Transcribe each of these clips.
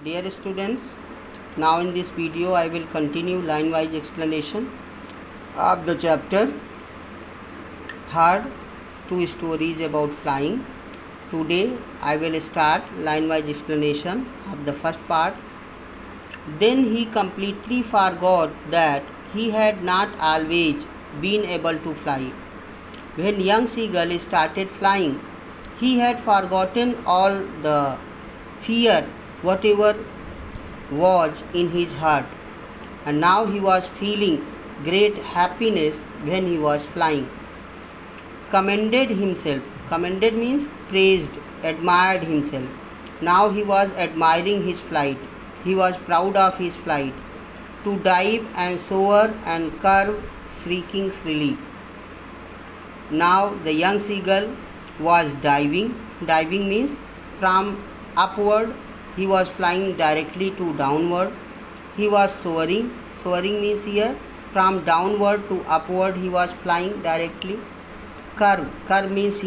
Dear students, now in this video I will continue line wise explanation of the chapter third, two stories about flying. Today I will start line wise explanation of the first part. Then he completely forgot that he had not always been able to fly. When young seagull started flying, he had forgotten all the fear, whatever was in his heart, and now he was feeling great happiness when he was flying. Commended himself. Commended means praised, admired himself. Now he was admiring his flight. He was proud of his flight. To dive and soar and curve, shrieking shrilly. Now the young seagull was diving. Diving means from upward. He was flying directly to downward. He was soaring. Soaring means here from downward to upward he was flying directly. Curve. Curve means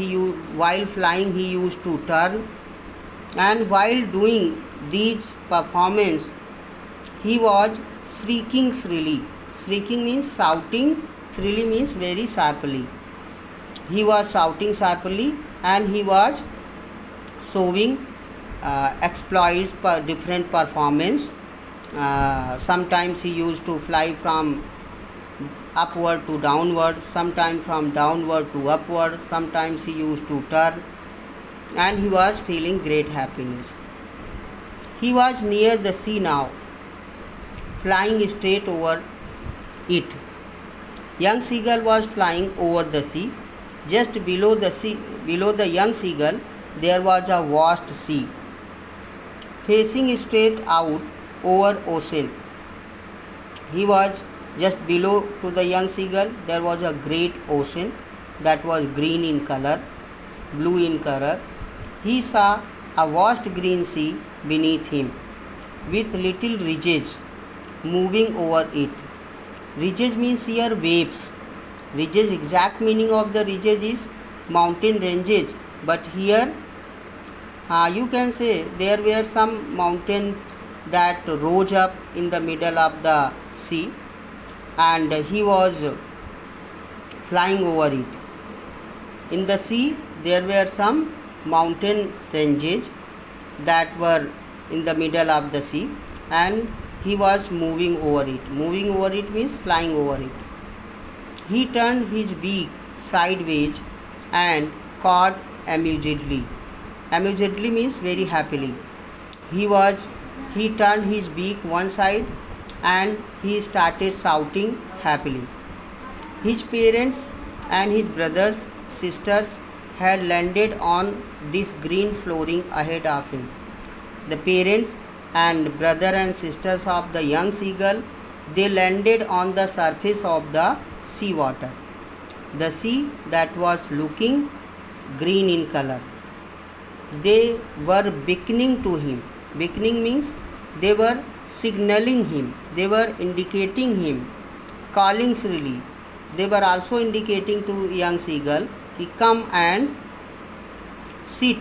while flying he used to turn. And while doing these performance he was shrieking shrilly. Shrieking means shouting. Shrilly means very sharply. He was shouting sharply and he was showing exploits per different performance. Sometimes he used to fly from upward to downward, sometimes from downward to upward, sometimes he used to turn, and he was feeling great happiness. He was near the sea now, flying straight over it. Young seagull was flying over the sea. Just below the young seagull, there was a vast sea, facing straight out over ocean. He was just below to the young seagull. There was a great ocean that was green in color, blue in color. He saw a vast green sea beneath him, with little ridges moving over it. Ridges means here waves. Ridges, exact meaning of the ridges is mountain ranges, but here you can say there were some mountains that rose up in the middle of the sea, and he was flying over it. In the sea there were some mountain ranges that were in the middle of the sea, and he was moving over it. Moving over it means flying over it. He turned his beak sideways and cawed amusedly. Amusedly means very happily. He turned his beak one side and he started shouting happily. His parents and his brothers, sisters had landed on this green flooring ahead of him. The parents and brother and sisters of the young seagull, they landed on the surface of the sea water. The sea that was looking green in color. They were beckoning to him. Beckoning means they were signaling him. They were indicating him, calling shrilly. They were also indicating to young seagull, he come and sit,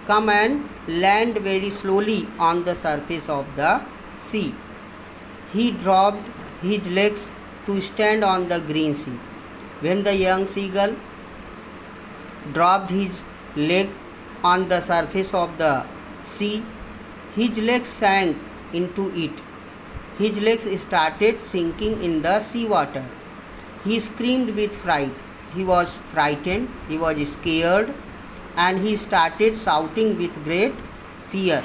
come and land very slowly on the surface of the sea. He dropped his legs to stand on the green sea. When the young seagull dropped his leg on the surface of the sea, his legs sank into it. His legs started sinking in the sea water. He screamed with fright. He was frightened, he was scared, and he started shouting with great fear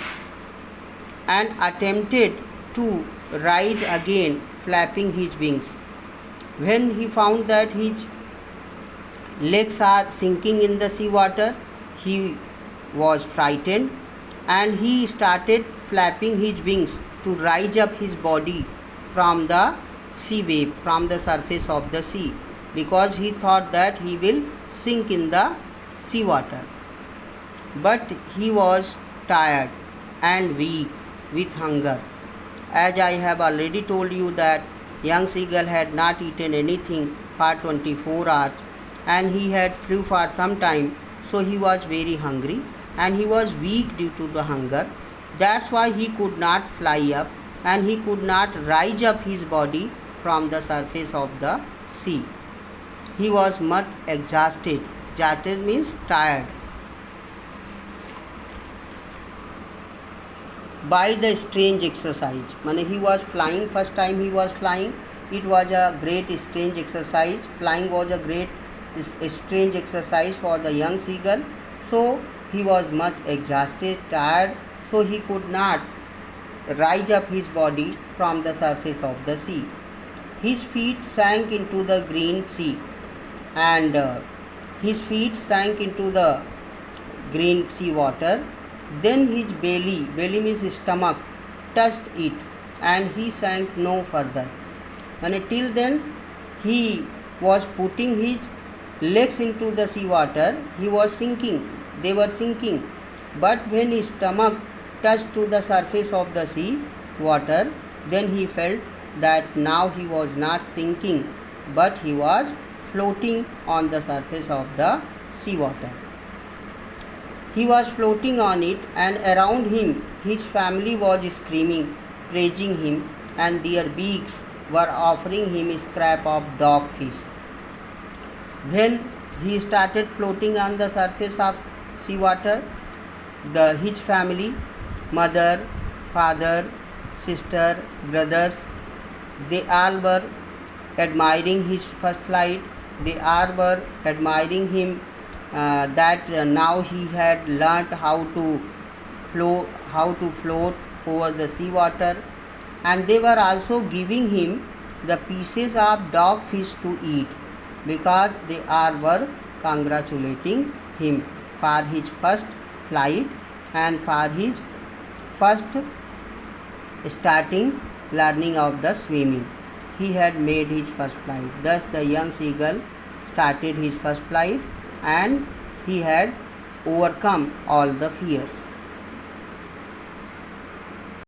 and attempted to rise again, flapping his wings. When he found that his legs are sinking in the sea water, he was frightened and he started flapping his wings to rise up his body from the sea wave, from the surface of the sea, because he thought that he will sink in the sea water. But he was tired and weak with hunger. As I have already told you that young seagull had not eaten anything for 24 hours and he had flew for some time, so he was very hungry and he was weak due to the hunger. That's why he could not fly up and he could not rise up his body from the surface of the sea. He was much exhausted. Exhausted means tired. By the strange exercise. Means he was flying, first time he was flying, it was a great strange exercise. Flying was a great strange exercise for the young seagull. So he was much exhausted, tired, so he could not rise up his body from the surface of the sea. His feet sank into the green sea, and his feet sank into the green sea water. Then his belly means stomach, touched it, and he sank no further. And till then he was putting his legs into the sea water, he was sinking, they were sinking. But when his stomach touched to the surface of the sea water, then he felt that now he was not sinking, but he was floating on the surface of the sea water. He was floating on it, and around him his family was screaming, praising him, and their beaks were offering him a scrap of dogfish. When he started floating on the surface of sea water, his family, mother, father, sister, brothers, they all were admiring his first flight. They all were admiring him that now he had learnt how to float over the sea water, and they were also giving him the pieces of dogfish to eat, because they all were congratulating him for his first flight and for his first starting learning of the swimming. He had made his first flight. Thus the young seagull started his first flight, and he had overcome all the fears.